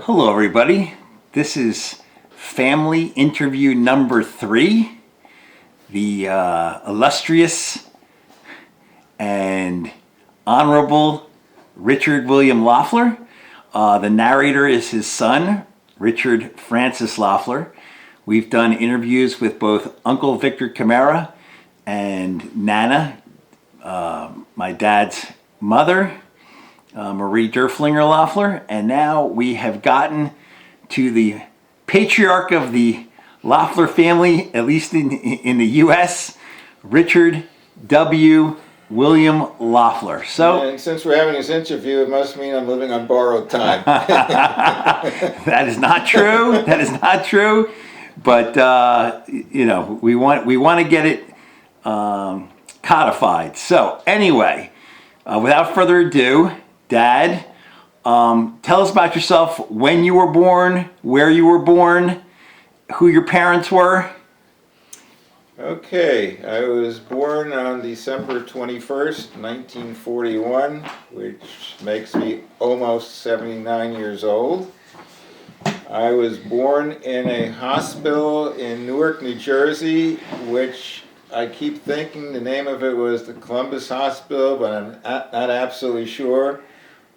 Hello, everybody. This is family interview number 3. The illustrious and honorable Richard William Loeffler. The narrator is his son, Richard Francis Loeffler. We've done interviews with both Uncle Victor Camara and Nana, my dad's mother, Marie Derflinger Loeffler, and now we have gotten to the patriarch of the Loeffler family, at least in the U.S., Richard W. William Loeffler. So, and since we're having this interview, it must mean I'm living on borrowed time. that is not true. That is not true. But we want to get it codified. So anyway, without further ado, Dad, tell us about yourself, when you were born, where you were born, who your parents were. Okay, I was born on December 21st, 1941, which makes me almost 79 years old. I was born in a hospital in Newark, New Jersey, which I keep thinking the name of it was the Columbus Hospital, but I'm not absolutely sure.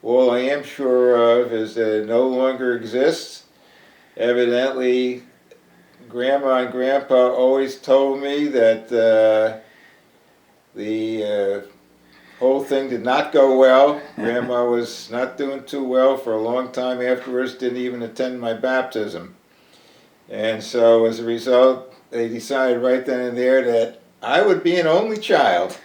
All I am sure of is that it no longer exists. Evidently, Grandma and Grandpa always told me that the whole thing did not go well. Grandma was not doing too well for a long time afterwards, didn't even attend my baptism. And so as a result, they decided right then and there that I would be an only child.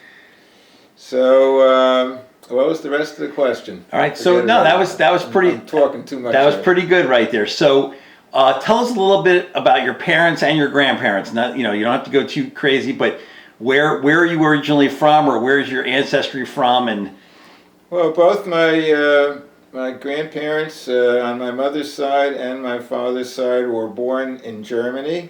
So, what was the rest of the question? All right. So no, that was pretty. I'm talking too much. That was pretty good right there. So, tell us a little bit about your parents and your grandparents. Not, you don't have to go too crazy, but where are you originally from, or where's your ancestry from? And well, both my grandparents on my mother's side and my father's side were born in Germany.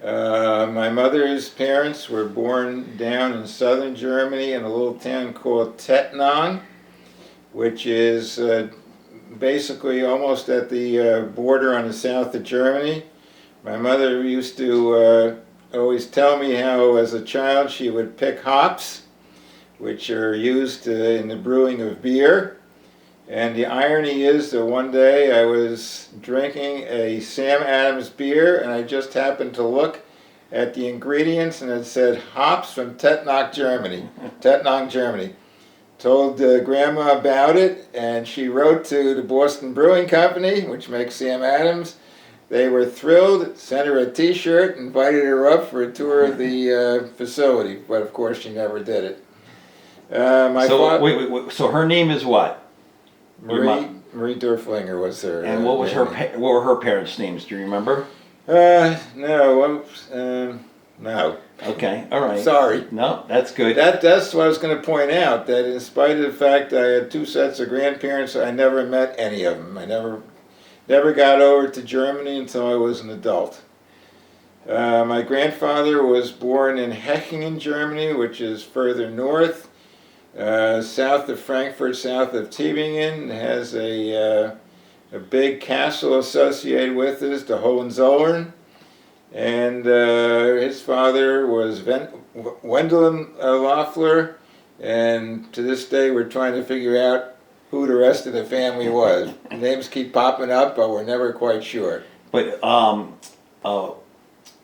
My mother's parents were born down in southern Germany in a little town called Tettnang, which is basically almost at the border on the south of Germany. My mother used to always tell me how as a child she would pick hops, which are used in the brewing of beer. And the irony is that one day I was drinking a Sam Adams beer and I just happened to look at the ingredients and it said hops from Tettnang, Germany. Tettnang, Germany. Told Grandma about it and she wrote to the Boston Brewing Company, which makes Sam Adams. They were thrilled, sent her a t-shirt, invited her up for a tour of the facility, but of course she never did it. Wait. So her name is what? Marie Derflinger was her. And what were her parents' names? Do you remember? No. Okay, all right. Sorry. No, that's good. That's what I was going to point out, that in spite of the fact I had 2 sets of grandparents, I never met any of them. I never got over to Germany until I was an adult. My grandfather was born in Hechingen, Germany, which is further north. South of Frankfurt, south of Tübingen, has a big castle associated with it, the Hohenzollern. And his father was Wendelin Loeffler, and to this day we're trying to figure out who the rest of the family was. Names keep popping up, but we're never quite sure. But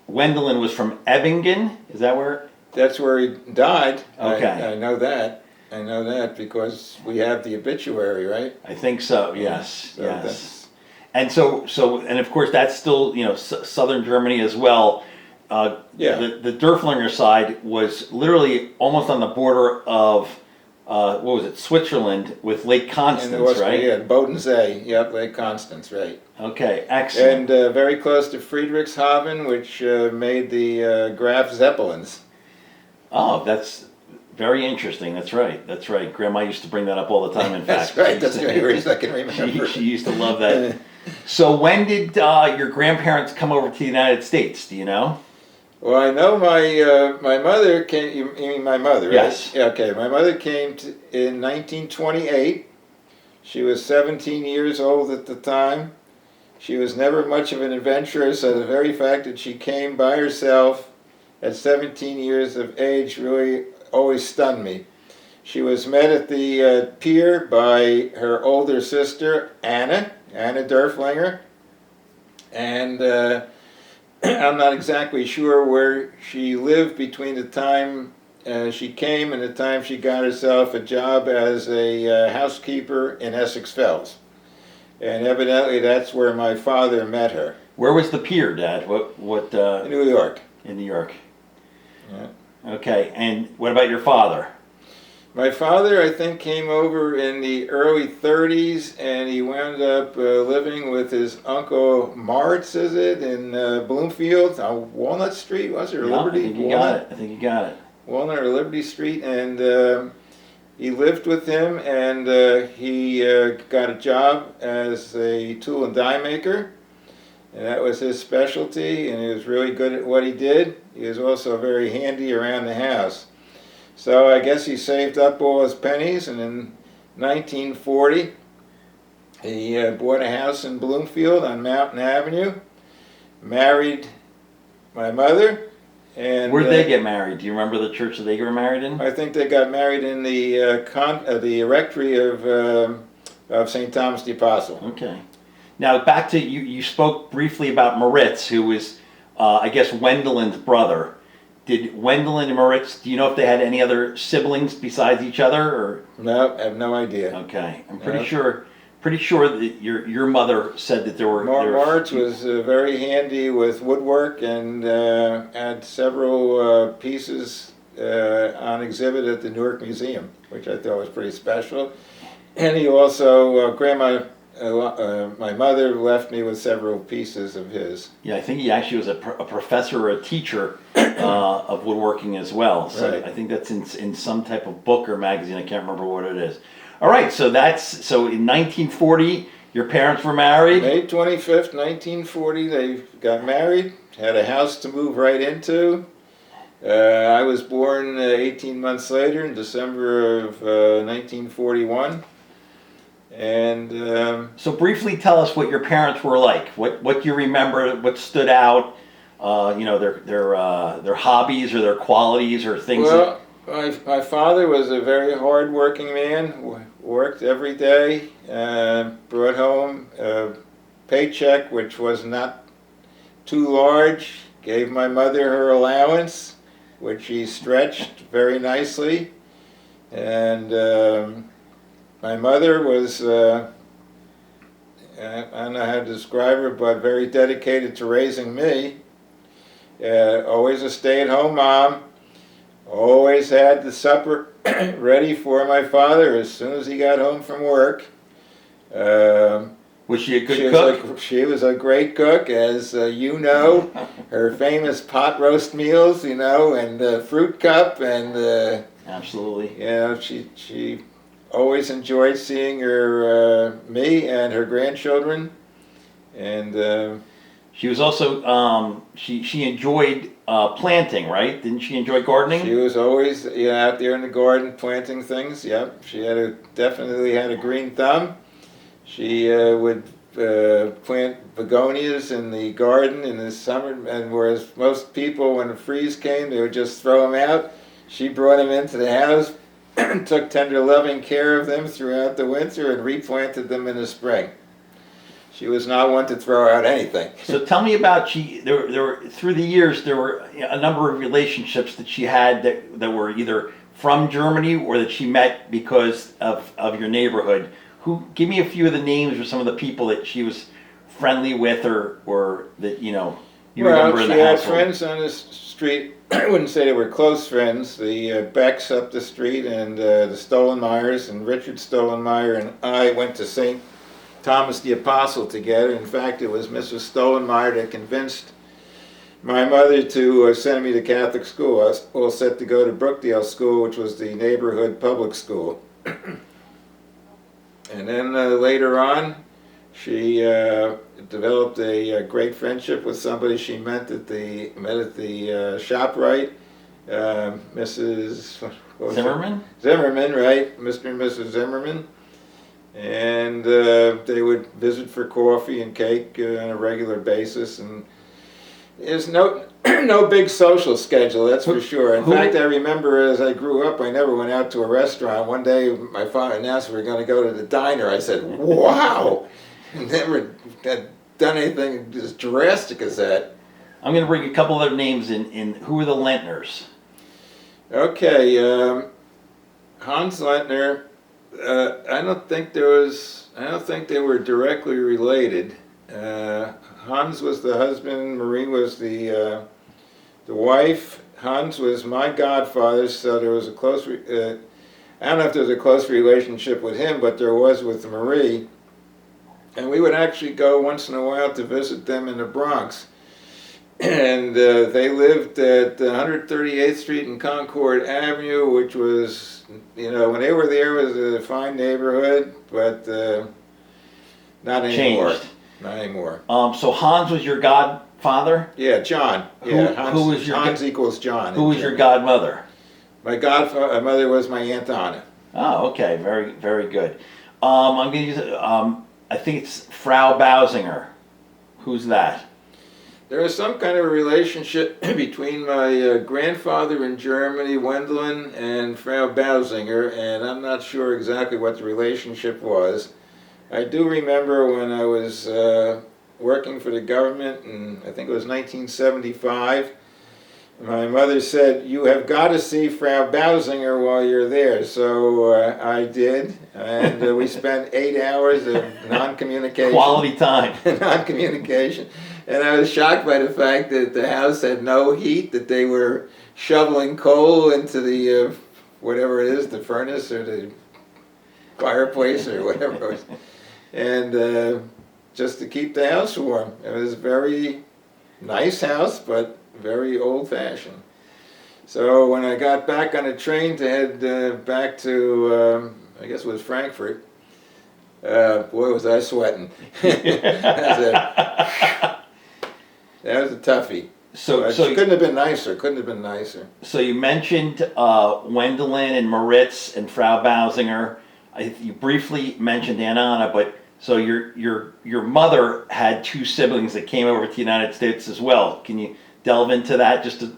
Wendelin was from Ebbingen, is that where? That's where he died. Okay. I know that. I know that because we have the obituary, right? I think so. Yes. So yes. And so, and of course, that's still southern Germany as well. Yeah. The Derflinger side was literally almost on the border of what was it, Switzerland, with Lake Constance, right? Yeah, Bodensee. Yep, Lake Constance, right. Okay, excellent. And very close to Friedrichshafen, which made the Graf Zeppelins. Oh, that's very interesting. That's right. That's right. Grandma used to bring that up all the time, in fact. That's right. That's the only reason I can remember. She used to love that. So when did your grandparents come over to the United States? Do you know? Well, I know my mother came. You mean my mother, right? Yes. Yeah, okay. My mother came in 1928. She was 17 years old at the time. She was never much of an adventurer, so the very fact that she came by herself at 17 years of age really always stunned me. She was met at the pier by her older sister, Anna Derflinger, and I'm not exactly sure where she lived between the time she came and the time she got herself a job as a housekeeper in Essex Fells. And evidently that's where my father met her. Where was the pier, Dad? In New York. In New York. Yeah. Okay, and what about your father? My father, I think, came over in the early 30s, and he wound up living with his uncle Moritz, is it, in Bloomfield on Walnut Street, was it, or Yeah, Liberty? I think you Walnut? got it. I think you got it. Walnut or Liberty Street, and he lived with him, and he got a job as a tool and die maker, and that was his specialty, and he was really good at what he did. He was also very handy around the house. So I guess he saved up all his pennies, and in 1940 he bought a house in Bloomfield on Mountain Avenue, married my mother, and Where'd they get married? Do you remember the church that they were married in? I think they got married in the rectory of St. Thomas the Apostle. Okay. Now back to you. You spoke briefly about Moritz, who was, I guess, Wendelin's brother. Did Wendelin and Moritz? Do you know if they had any other siblings besides each other, or? No, I have no idea. Okay, I'm pretty No. sure. Pretty sure that your mother said that there were. Moritz was very handy with woodwork and had several pieces on exhibit at the Newark Museum, which I thought was pretty special. And he also, my mother left me with several pieces of his. Yeah, I think he actually was a professor or a teacher of woodworking as well. So Right. I think that's in some type of book or magazine. I can't remember what it is. All right, so in 1940, your parents were married. May 25th, 1940, they got married, had a house to move right into. I was born 18 months later in December of 1941. And So briefly tell us what your parents were like. What you remember? What stood out? Their hobbies or their qualities or things. well, my father was a very hard-working man. Worked every day. Brought home a paycheck which was not too large. Gave my mother her allowance, which she stretched very nicely. And my mother was, I don't know how to describe her, but very dedicated to raising me. Always a stay-at-home mom. Always had the supper ready for my father as soon as he got home from work. Was she a good cook? She was a great cook, as you know. Her famous pot roast meals, and fruit cup, and Absolutely. she always enjoyed seeing her, me and her grandchildren, and She was also she enjoyed planting, right? Didn't she enjoy gardening? she was always out there in the garden planting things. Yep, she definitely had a green thumb. She would plant begonias in the garden in the summer, and whereas most people, when the freeze came, they would just throw them out, she brought them into the house, took tender, loving care of them throughout the winter, and replanted them in the spring. She was not one to throw out anything. So tell me about there were through the years there were a number of relationships that she had that were either from Germany or that she met because of your neighborhood. Give me a few of the names or some of the people that she was friendly with or that you remember in the she had household. friends on the street. I wouldn't say they were close friends. The Becks up the street, and the Stolenmeyers, and Richard Stolenmeyer and I went to St. Thomas the Apostle together. In fact, it was Mrs. Stolenmeyer that convinced my mother to send me to Catholic school. I was all set to go to Brookdale School, which was the neighborhood public school. And then later on, she developed a great friendship with somebody she met at the ShopRite, Mrs. what was it? Zimmerman? Zimmerman, right? Mr. and Mrs. Zimmerman. and they would visit for coffee and cake on a regular basis. And there's no no big social schedule, that's for sure. In fact, I remember as I grew up, I never went out to a restaurant. One day, my father announced we were going to go to the diner. I said, "Wow!" Never had done anything as drastic as that. I'm going to bring a couple other names in. Who are the Lentners? Okay, Hans Lentner. I don't think they were directly related. Hans was the husband. Marie was the wife. Hans was my godfather, so there was a close. I don't know if there was a close relationship with him, but there was with Marie. And we would actually go once in a while to visit them in the Bronx. And they lived at 138th Street and Concord Avenue, which was, when they were there, it was a fine neighborhood, but not anymore. Changed. Not anymore. So Hans was your godfather? Yeah, John. Yeah, who was your Hans equals John. Who was your godmother? My godmother was my Aunt Anna. Oh, okay, very, very good. I'm going to use, I think it's Frau Bausinger. Who's that? There was some kind of a relationship between my grandfather in Germany, Wendelin, and Frau Bausinger, and I'm not sure exactly what the relationship was. I do remember when I was working for the government, and I think it was 1975, my mother said, "You have got to see Frau Bausinger while you're there." So I did, and we spent 8 hours of non-communication. Quality time. Non-communication. And I was shocked by the fact that the house had no heat, that they were shoveling coal into the, whatever it is, the furnace or the fireplace or whatever it was. And just to keep the house warm. It was a very nice house, but very old-fashioned. So when I got back on a train to head back to, I guess it was Frankfurt, boy was I sweating. That was a toughie. So it couldn't have been nicer. Couldn't have been nicer. So you mentioned Wendelin and Moritz and Frau Bausinger. You briefly mentioned Aunt Anna, but so your mother had two siblings that came over to the United States as well. Can you delve into that just to,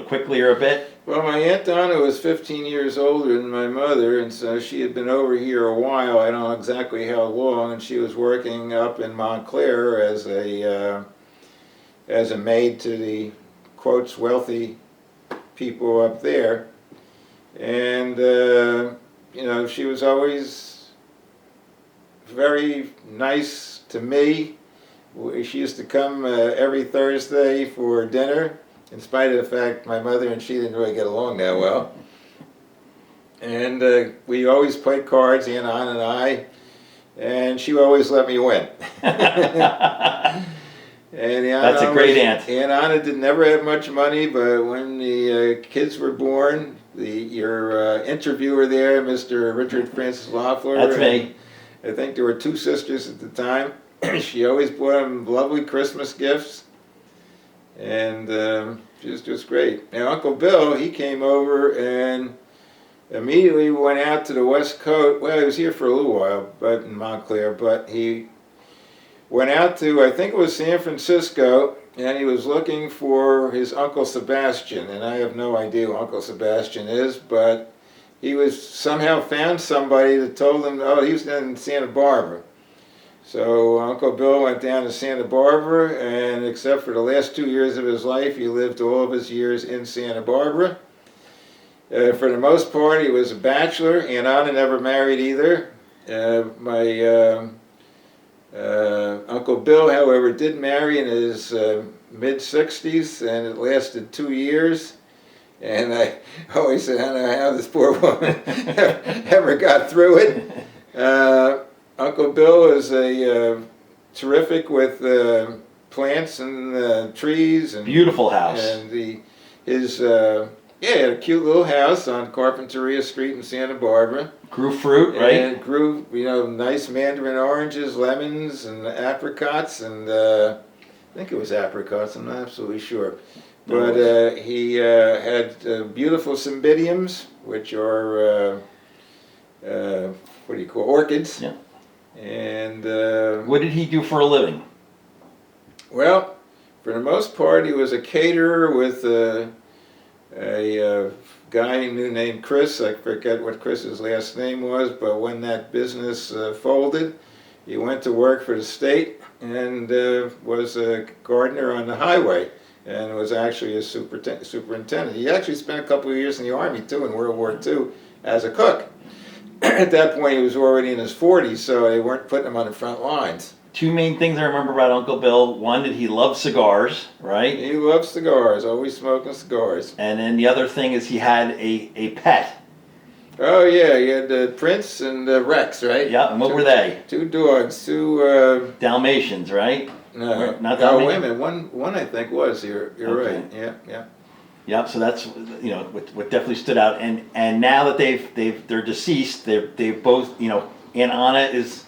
quickly or a bit? Well, my Aunt Anna was 15 years older than my mother, and so she had been over here a while. I don't know exactly how long, and she was working up in Montclair as a maid to the, quotes, wealthy people up there. And, she was always very nice to me. She used to come every Thursday for dinner, in spite of the fact my mother and she didn't really get along that well. And we always played cards, Aunt Anna and I, and she always let me win. And That's a great aunt. Aunt Anna never have much money, but when the kids were born, your interviewer there, Mr. Richard Francis Loeffler. That's me. I think there were two sisters at the time. She always bought them lovely Christmas gifts, and she was just great. Now Uncle Bill, he came over and immediately went out to the West Coast. Well, he was here for a little while, but in Montclair, but he went out to, I think it was San Francisco, and he was looking for his Uncle Sebastian, and I have no idea who Uncle Sebastian is, but he was somehow found somebody that told him, oh, he was in Santa Barbara. So Uncle Bill went down to Santa Barbara, and except for the last 2 years of his life, he lived all of his years in Santa Barbara. For the most part, he was a bachelor. Aunt Anna never married either. My Uncle Bill, however, did marry in his mid-60s, and it lasted 2 years. And I always said, I don't know how this poor woman ever got through it. Uncle Bill is terrific with plants and trees. And, beautiful house. And he had a cute little house on Carpinteria Street in Santa Barbara. Grew fruit, right? And grew, nice mandarin oranges, lemons, and apricots, and I think it was apricots, I'm not absolutely sure. But he had beautiful cymbidiums, which are, what do you call, orchids. Yeah. And What did he do for a living? well, for the most part, he was a caterer with a guy he knew named Chris. I forget what Chris's last name was, but when that business folded, he went to work for the state and was a gardener on the highway, and was actually a superintendent. He actually spent a couple of years in the Army too, in World War II, as a cook. At that point, he was already in his 40s, so they weren't putting him on the front lines. Two main things I remember about Uncle Bill. One, that he loved cigars, right? He loved cigars, always smoking cigars. And then the other thing is he had a pet. Oh yeah, he had Prince and Rex, right? Yeah, and what were they? Two dogs, two. Dalmatians, right? No, Not no, Dalmatian? wait a minute. One I think was. You're Okay. right. Yeah, yeah. Yep. So that's what definitely stood out. And now that they're deceased, they've both Aunt Anna is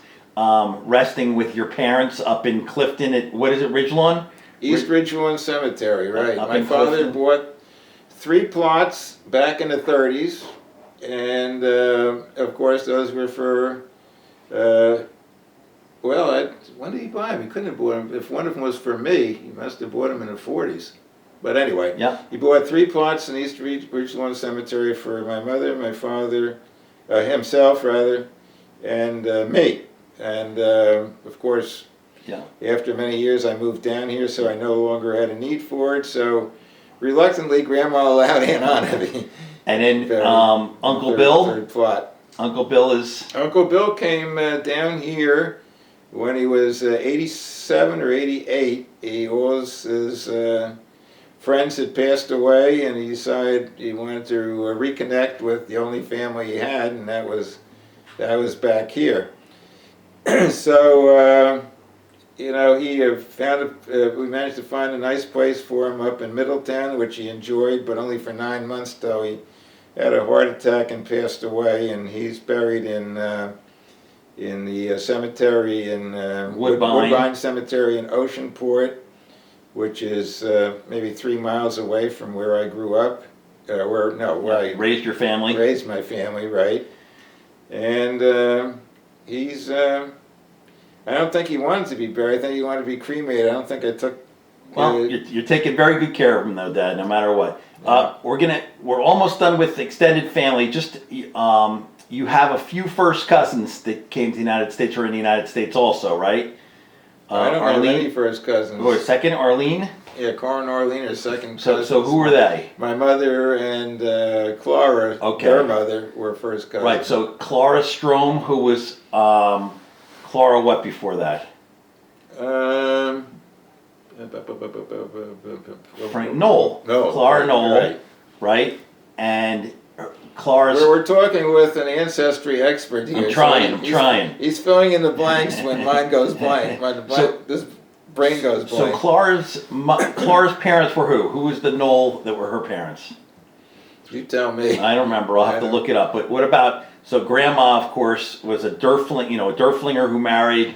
resting with your parents up in Clifton at what is it, Ridgelawn? East Ridgelawn Cemetery, right? Up My in father Clifton. bought 3 plots back in the 30s, and of course those were for. When did he buy them? He couldn't have bought them. If one of them was for me, he must have bought them in the 40s. But anyway, Yeah. he bought 3 plots in East Ridgelawn Cemetery for my mother, my father, himself rather, and me. And of course, Yeah. after many years, I moved down here, so I no longer had a need for it. So reluctantly, Grandma allowed Aunt Anna to be And then buried Uncle in the Bill. third plot. Uncle Bill is Uncle Bill came down here when he was 87 or 88. All his friends had passed away, and he decided he wanted to reconnect with the only family he had, and that was back here. So he found we managed to find a nice place for him up in Middletown, which he enjoyed, but only for 9 months till he had a heart attack and passed away. And he's buried in the cemetery in Woodbine. Cemetery in Oceanport, which is maybe 3 miles away from where I grew up. Where I raised your family. raised my family, right? And he's. I don't think he wanted to be buried. I think he wanted to be cremated. I don't think I took. Well, you're taking very good care of him, though, Dad. No matter what. We're almost done with extended family. Just you have a few first cousins that came to the United States or in the United States also, right? I don't have any first cousins. Or second, Arlene. Yeah, Carl and Arlene are second So cousins. so who were they? My mother and Clara, Okay. their mother, were first cousins. Right. So Clara Strom, who was Clara what before that? Frank Knoll. No, Clara Knoll. right. Right. And Clara's. We're talking with an ancestry expert here. I'm trying. so I'm trying. He's filling in the blanks when mine goes blank. This brain goes So blank. Clara's parents were who? Who was the Knoll that were her parents? You tell me. I don't remember. I'll have to look it up. But what about? So Grandma, of course, was a Derflinger who married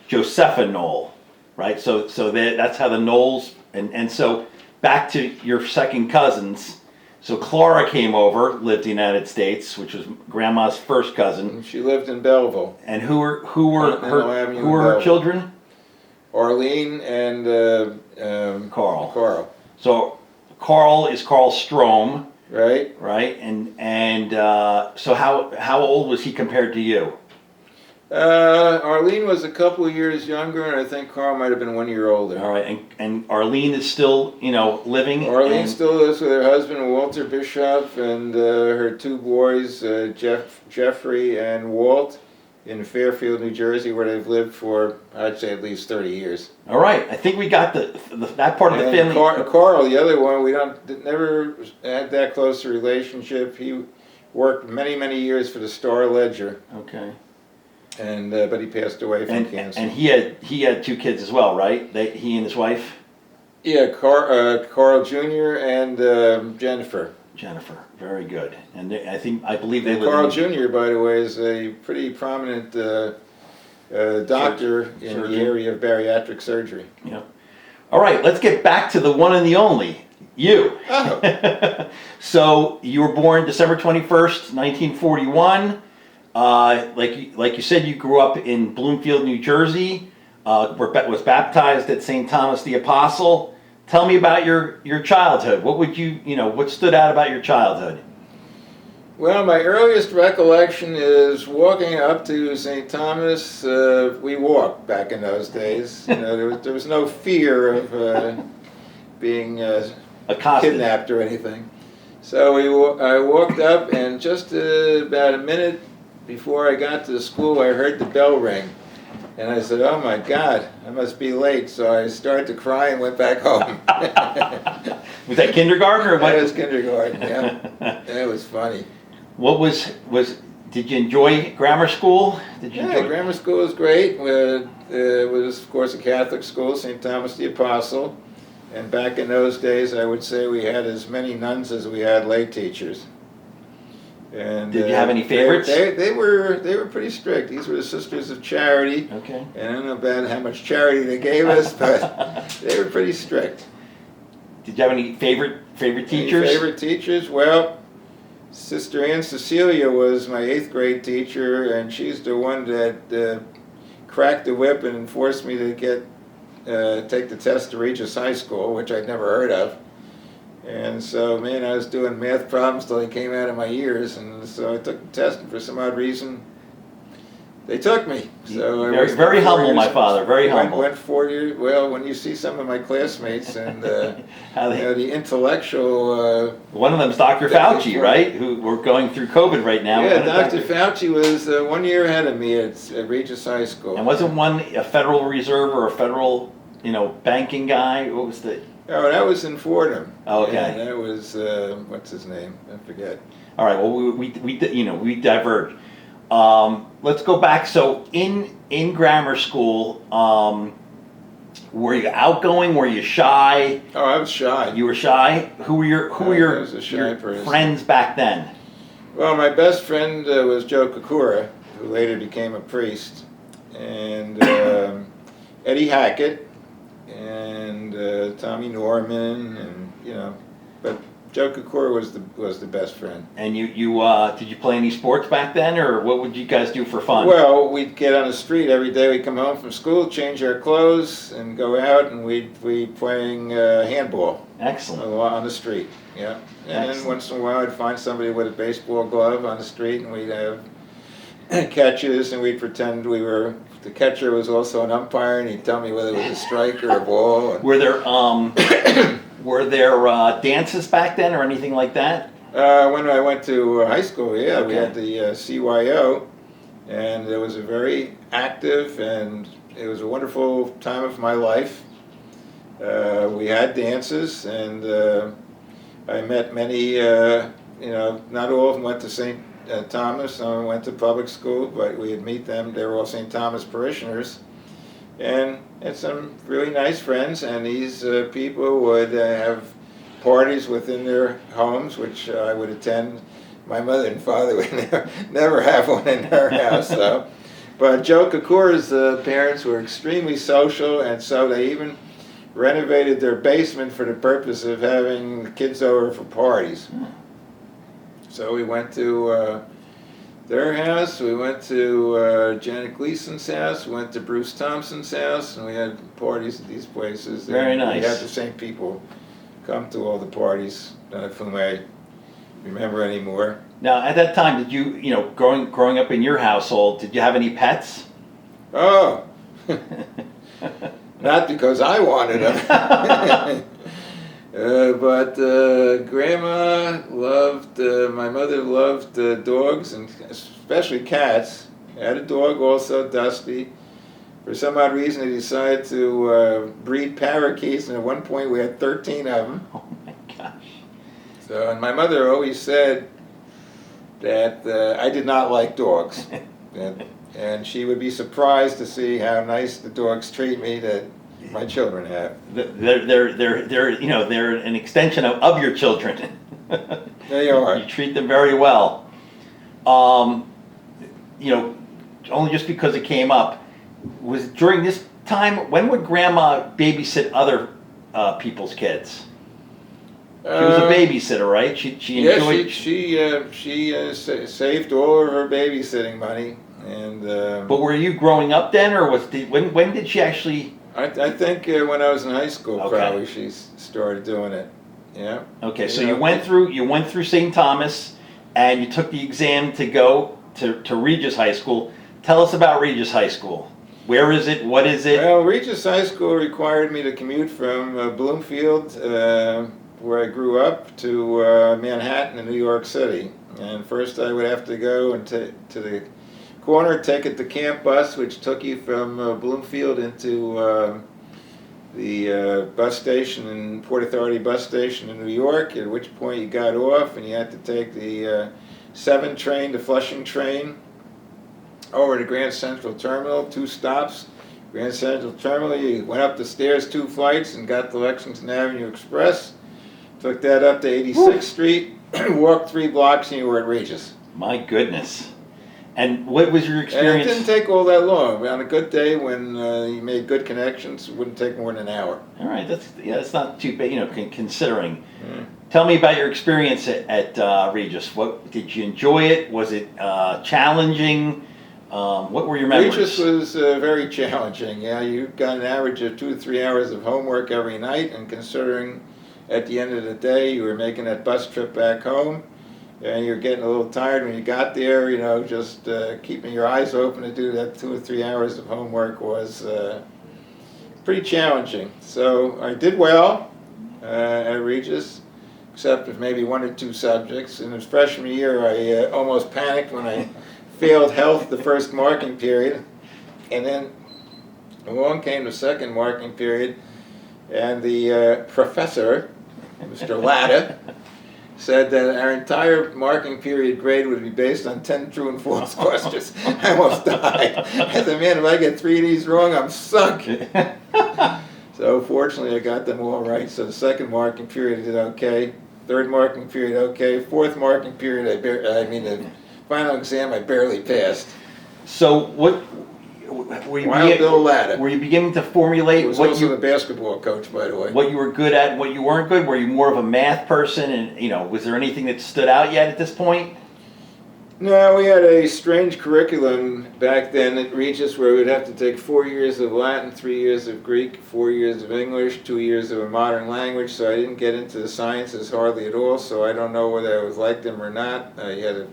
Josepha Knoll, right? So that's how the Knolls and so back to your second cousins. So Clara came over, lived in the United States, which was Grandma's first cousin. She lived in Belleville. And who were Continental Avenue in her Belleville. children? Arlene and Carl. Carl, So Carl is Carl Strom, right? right? And so how old was he compared to you? Arlene was a couple of years younger, and I think Carl might have been 1 year older. All right, and Arlene is still living. Arlene and, still lives with her husband Walter Bishop and her 2 boys, Jeffrey and Walt, in Fairfield, New Jersey, where they've lived for, I'd say, at least 30 years. All right, I think we got that part of the And family. Carl, the other one, we never had that close a relationship. He worked many years for the Star Ledger, Okay. and but he passed away from And cancer. and he had 2 kids as well, right? He and his wife. Yeah, Carl Jr. and Jennifer. Jennifer, very good. And I believe they And live Carl in Jr., by the way, is a pretty prominent doctor in Surgeon. the area of bariatric surgery. Yeah. All right, let's get back to the one and the only, you. Oh, So you were born December 21st, 1941. Like you said, you grew up in Bloomfield, New Jersey. Was baptized at St. Thomas the Apostle. Tell me about your childhood. What stood out about your childhood? Well, my earliest recollection is walking up to St. Thomas. We walked back in those days. There was no fear of being Accosted. kidnapped or anything. So I walked up, and just about a minute before I got to the school, I heard the bell ring. And I said, "Oh my God, I must be late." So I started to cry and went back home. Was that kindergarten or what? That was kindergarten, yeah. That was funny. What did you enjoy grammar school? Yeah, grammar school was great. It was, of course, a Catholic school, St. Thomas the Apostle. And back in those days, I would say we had as many nuns as we had lay teachers. And did you have any favorites? They were pretty strict. These were the Sisters of Charity. Okay. And I don't know about how much charity they gave us, but they were pretty strict. Did you have any favorite teachers? Any favorite teachers? Well, Sister Ann Cecilia was my 8th grade teacher, and she's the one that cracked the whip and forced me to take the test to Regis High School, which I'd never heard of. And so, man, I was doing math problems till they came out of my ears, and so I took the test, and for some odd reason, they took me. So very humble, my father. Very humble. Went 4 years. Well, when you see some of my classmates and the intellectual. One of them is Dr. Fauci, right? Who we're going through COVID right now. Yeah, Dr. Fauci was 1 year ahead of me at Regis High School. And wasn't one a Federal Reserve or a federal, banking guy? What was the? Oh, that was in Fordham. Oh, okay. And that was what's his name? I forget. All right. Well, we diverge. Let's go back. So in grammar school, were you outgoing? Were you shy? Oh, I was shy. You were shy. Who were your I was a shy person. Friends back then? Well, my best friend was Joe Kokura, who later became a priest, and Eddie Hackett, and Tommy Norman, and but Joe Kokura was the best friend. And you did you play any sports back then, or what would you guys do for fun? Well, we'd get on the street every day. We'd come home from school, change our clothes, and go out, and we'd be playing handball. Excellent. On the street, yeah. And then once in a while, I'd find somebody with a baseball glove on the street, and we'd have catches, and we'd pretend the catcher was also an umpire, and he'd tell me whether it was a strike or a ball. Were there dances back then or anything like that? When I went to high school, yeah, Okay. we had the CYO, and it was a very active, and it was a wonderful time of my life. We had dances, and I met many, not all of them went to St. Thomas. Some went to public school, but we'd meet them. They were all St. Thomas parishioners, and had some really nice friends. And these people would have parties within their homes, which I would attend. My mother and father would never have one in their house, though. But Joe Kokura's parents were extremely social, and so they even renovated their basement for the purpose of having kids over for parties. So we went to their house, we went to Janet Gleason's house, we went to Bruce Thompson's house, and we had parties at these places. Very nice. We had the same people come to all the parties, none of whom I remember anymore. Now, at that time, did you, growing up in your household, did you have any pets? Oh, not because I wanted them. But Grandma loved, my mother loved dogs, and especially cats. I had a dog also, Dusty. For some odd reason, they decided to breed parakeets, and at one point we had 13 of them. Oh my gosh. So, and my mother always said that I did not like dogs. And she would be surprised to see how nice the dogs treat me that my children have. They're an extension of your children. They are. You treat them very well. Only just because it came up, was during this time, when would Grandma babysit other people's kids? She was a babysitter, right? She Yeah, enjoyed. saved all of her babysitting money, and But were you growing up then, or when did she actually? I think when I was in high school, Okay. probably she started doing it. Yeah. Okay, so Yeah. you went through St. Thomas, and you took the exam to go to Regis High School. Tell us about Regis High School. Where is it? What is it? Well, Regis High School required me to commute from Bloomfield, where I grew up, to Manhattan in New York City. And first I would have to go and to the corner, take it the camp bus, which took you from Bloomfield into the bus station in Port Authority bus station in New York, at which point you got off and you had to take the 7 train, the Flushing train, over to Grand Central Terminal, 2 stops. Grand Central Terminal, you went up the stairs 2 flights and got the Lexington Avenue Express. Took that up to 86th Street, walked 3 blocks and you were at Regis. My goodness. And what was your And it experience? didn't take all that long. On a good day when you made good connections, it wouldn't take more than an hour. All right, that's not too bad, considering. Mm. Tell me about your experience at Regis. What did you enjoy it? Was it challenging? What were your memories? Regis was very challenging. Yeah, you got an average of 2 to 3 hours of homework every night, and considering at the end of the day you were making that bus trip back home, and you're getting a little tired when you got there, just keeping your eyes open to do that 2 or 3 hours of homework was pretty challenging. So I did well at Regis, except with maybe 1 or 2 subjects. In his freshman year, I almost panicked when I failed health the first marking period, and then along came the second marking period, and the professor, Mr. Latta, said that our entire marking period grade would be based on 10 true and false questions. I almost died. I said, man, if I get 3 of these wrong, I'm sunk. So fortunately, I got them all right. So the second marking period I did okay. Third marking period okay. Fourth marking period, the final exam, I barely passed. So what were you, Wild Bill Latta. were you beginning to He formulate was what also you the basketball coach, by the way. what you were good at and what you weren't good? Were you more of a math person, and was there anything that stood out yet at this point? No, we had a strange curriculum back then at Regis where we'd have to take 4 years of Latin, 3 years of Greek, 4 years of English, 2 years of a modern language, so I didn't get into the sciences hardly at all, so I don't know whether I was like them or not. I had a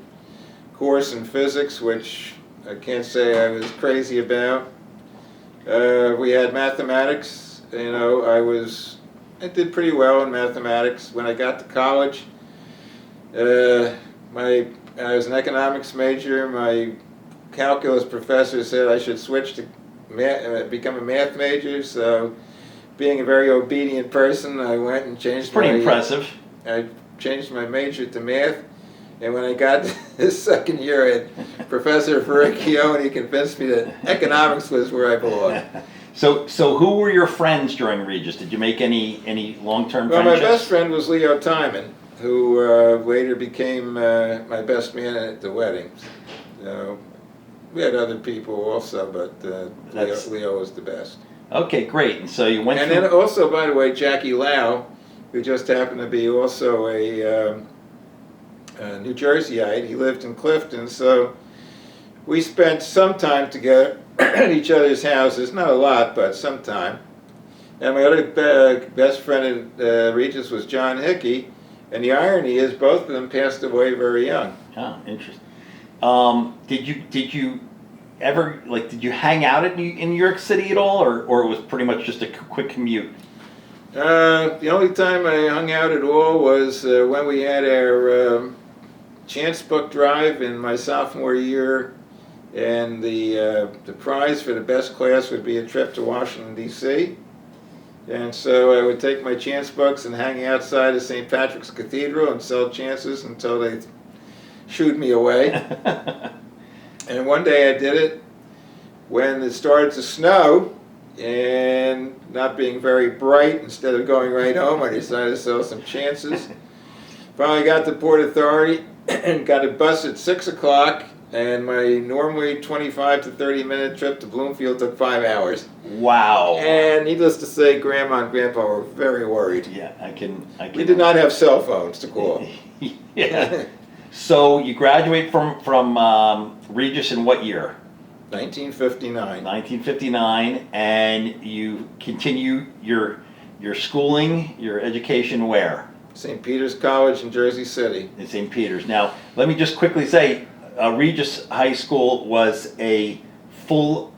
course in physics, which I can't say I was crazy about. We had mathematics. I did pretty well in mathematics. When I got to college, I was an economics major. My calculus professor said I should switch to become a math major. So, being a very obedient person, I went and changed. Pretty impressive. I changed my major to math. And when I got this second year, I had Professor Ferricchio, he convinced me that economics was where I belonged. So who were your friends during Regis? Did you make any long-term Well, my friendships? best friend was Leo Timon, who later became my best man at the wedding. We had other people also, but Leo was the best. Okay, great. And so you went And through... then also, by the way, Jackie Lau, who just happened to be also a New Jerseyite. He lived in Clifton, so we spent some time together at each other's houses. Not a lot, but some time. And my other best friend at Regis was John Hickey, and the irony is both of them passed away very young. Oh, interesting. Did you ever, did you hang out in New York City at all, or it was pretty much just a quick commute? The only time I hung out at all was when we had our chance book drive in my sophomore year, and the prize for the best class would be a trip to Washington, D.C. And so I would take my chance books and hang outside of St. Patrick's Cathedral and sell chances until they shooed me away. And one day I did it when it started to snow, and not being very bright, instead of going right home, I decided to sell some chances. Finally got to Port Authority and got a bus at 6 o'clock, and my normally 25 to 30-minute trip to Bloomfield took 5 hours. Wow. And needless to say, Grandma and Grandpa were very worried. Yeah, I can. We did not have cell phones to call. Yeah. So you graduate from Regis in what year? 1959. 1959, and you continue your schooling, your education where? St. Peter's College in Jersey City. In St. Peter's. Now, let me just quickly say, Regis High School was a full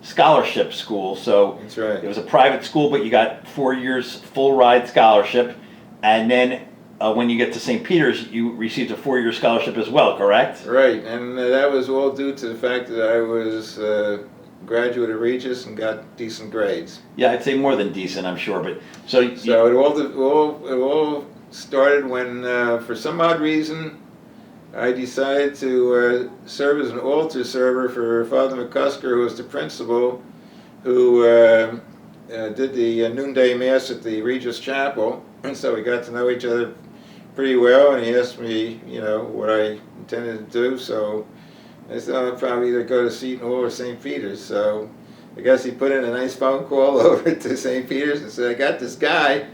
scholarship school, so That's right. it was a private school, but you got 4 years full ride scholarship, and then when you get to St. Peter's, you received a 4-year scholarship as well, correct? Right, and that was all due to the fact that I was a graduate of Regis and got decent grades. Yeah, I'd say more than decent, I'm sure, but so. So it all started when, for some odd reason, I decided to serve as an altar server for Father McCusker, who was the principal, who did the noonday mass at the Regis Chapel, and so we got to know each other pretty well, and he asked me, what I intended to do, so I said I'd probably either go to Seton Hall or St. Peter's, so I guess he put in a nice phone call over to St. Peter's and said, I got this guy,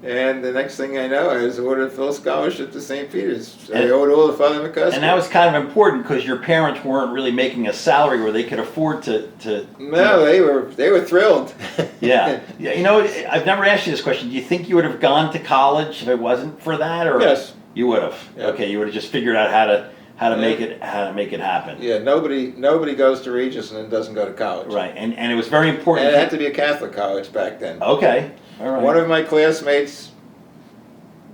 and the next thing I know, I was awarded a full scholarship to St. Peter's. I owed all to Father McCusker. And that was kind of important because your parents weren't really making a salary where they could afford to. No, they were thrilled. Yeah. I've never asked you this question. Do you think you would have gone to college if it wasn't for that, or Yes. You would have? Yeah. Okay, you would have just figured out how to make it happen. Yeah, nobody goes to Regis and then doesn't go to college. Right, and it was very important. And it had to be a Catholic college back then. Okay, all right. One of my classmates,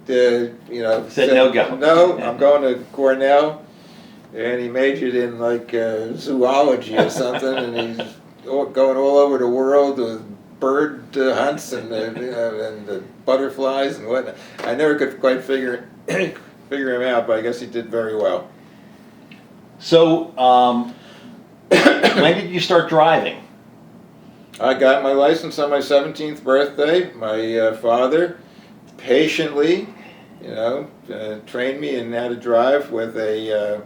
said no go. No, I'm going to Cornell, and he majored in zoology or something, and he's going all over the world with bird hunts and butterflies and whatnot. I never could quite figure him out, but I guess he did very well. So, when did you start driving? I got my license on my 17th birthday. My father patiently, trained me in how to drive with a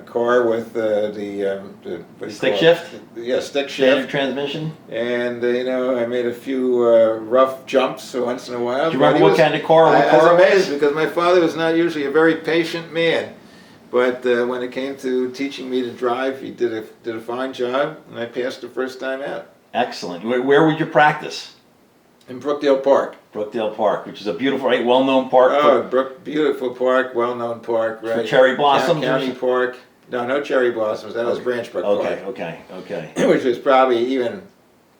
car with Stick shift? Yeah, stick Standard shift. transmission? And I made a few rough jumps once in a while. Do you remember what kind of car? I was amazed because my father was not usually a very patient man. But when it came to teaching me to drive, he did a fine job, and I passed the first time out. Excellent. Where would you practice? In Brookdale Park. Brookdale Park, which is a beautiful, right, well-known park. Beautiful park, well-known park, right? For cherry blossoms? County Park. No cherry blossoms. That was Branchbrook Park. Okay. Which was probably even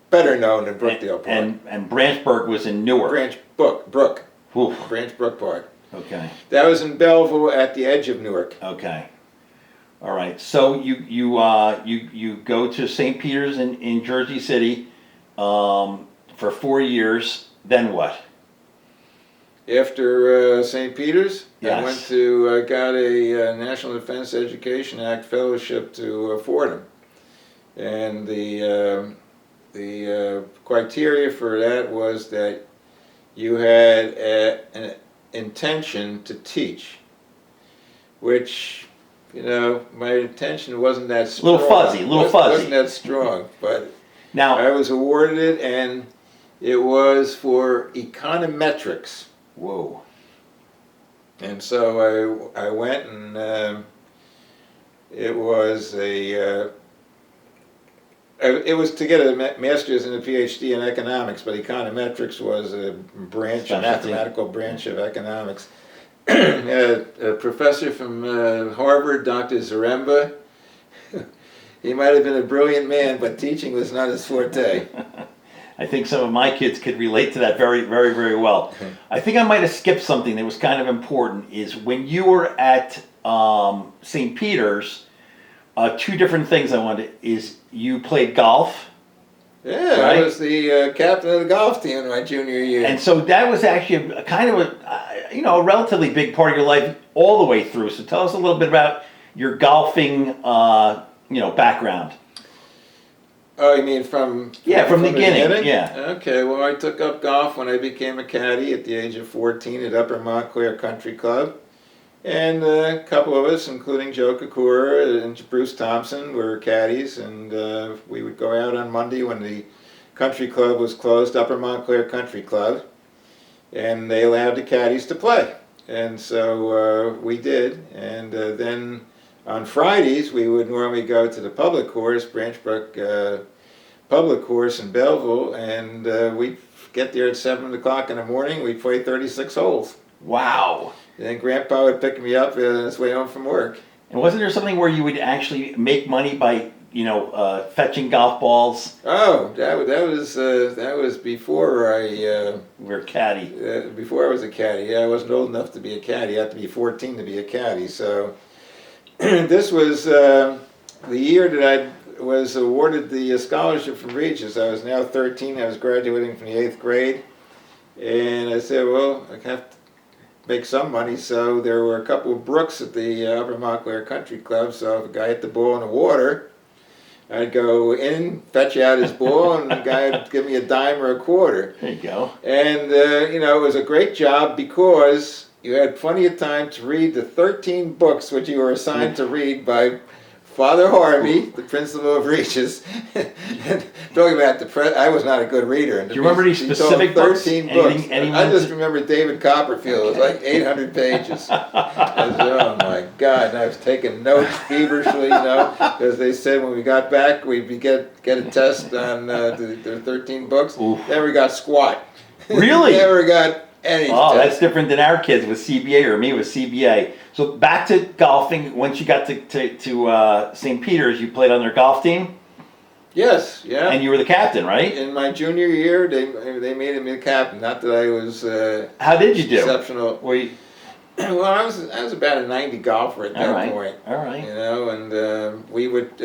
better known than Brookdale Park. And Branchburg was in Newark. Branchbrook. Oof. Branchbrook Park. Okay. That was in Belleville at the edge of Newark. Okay. All right. So you go to St. Peter's in Jersey City for 4 years. Then what? After St. Peter's, Yes. I went to got a National Defense Education Act fellowship to Fordham, and the criteria for that was that you had an intention to teach, which my intention wasn't that strong. Little fuzzy. Wasn't that strong, but Now I was awarded it, and it was for econometrics. Whoa. And so I went, and it was it was to get a master's and a PhD in economics, but econometrics was a mathematical branch of economics. A professor from Harvard, Dr. Zaremba, he might have been a brilliant man, but teaching was not his forte. I think some of my kids could relate to that very, very, very well. I think I might have skipped something that was kind of important. Is when you were at St. Peter's, two different things I wanted. Is you played golf. Yeah, right? I was the captain of the golf team in my junior year. And so that was actually a kind of a relatively big part of your life all the way through. So tell us a little bit about your golfing, background. Oh, you mean from the beginning? Yeah. Okay, well, I took up golf when I became a caddy at the age of 14 at Upper Montclair Country Club. And a couple of us, including Joe Kakura and Bruce Thompson, were caddies, and we would go out on Monday when the country club was closed, Upper Montclair Country Club, and they allowed the caddies to play. And so we did, and then on Fridays we would normally go to the public course, Branch Brook public course in Belleville, and we'd get there at 7 o'clock in the morning. We'd play 36 holes. Wow. And then Grandpa would pick me up on his way home from work. And wasn't there something where you would actually make money by, fetching golf balls? Oh, that was before I We're caddy. before I was a caddy. Yeah, I wasn't old enough to be a caddy. You had to be 14 to be a caddy. So this was the year that I was awarded the scholarship from Regis. I was now 13. I was graduating from the 8th grade, and I said, well, I have to make some money. So there were a couple of brooks at the Upper Montclair Country Club. So if a guy hit the ball in the water, I'd go in, fetch out his ball, and the guy would give me a dime or a quarter. There you go. And, it was a great job because you had plenty of time to read the 13 books which you were assigned to read by Father Harvey, the principal of Regis. Talking about I was not a good reader. Do you remember any specific books? 13 books. Anything I just remember David Copperfield. It was like 800 pages. I said, oh my God. And I was taking notes feverishly, because they said when we got back, we'd get a test on the 13 books. Oof. Never got squat. Really? Never got anything. Oh, that's different than our kids with CBA or me with CBA. So back to golfing. Once you got to St. Peter's, you played on their golf team, Yes, yeah. and you were the captain, right? In my junior year, they made me the captain. Not that I was How did you do? exceptional. Were you, Well, I was about a 90 golfer at that point. all right. And we would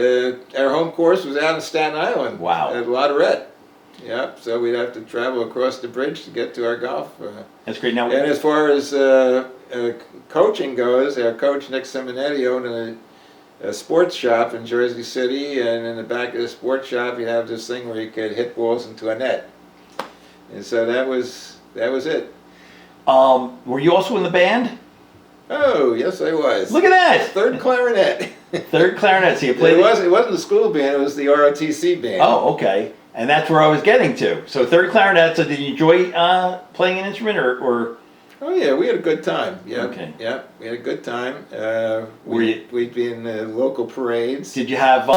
our home course was out in Staten Island. Wow. At Latourette. Yep. So we'd have to travel across the bridge to get to our golf. That's great. Now, And as far as coaching goes, our coach Nick Simonetti owned a sports shop in Jersey City, and in the back of the sports shop, you have this thing where you could hit balls into a net. And so that was it. were you also in the band? Oh, yes, I was. Look at that. Third clarinet. Third clarinet. So you played. It wasn't the school band; it was the ROTC band. Oh, okay. And that's where I was getting to. So third clarinet. So did you enjoy playing an instrument, or? Oh yeah, we had a good time. Yeah, Okay. Yeah, we had a good time. Were you- We'd be in the local parades. Did you have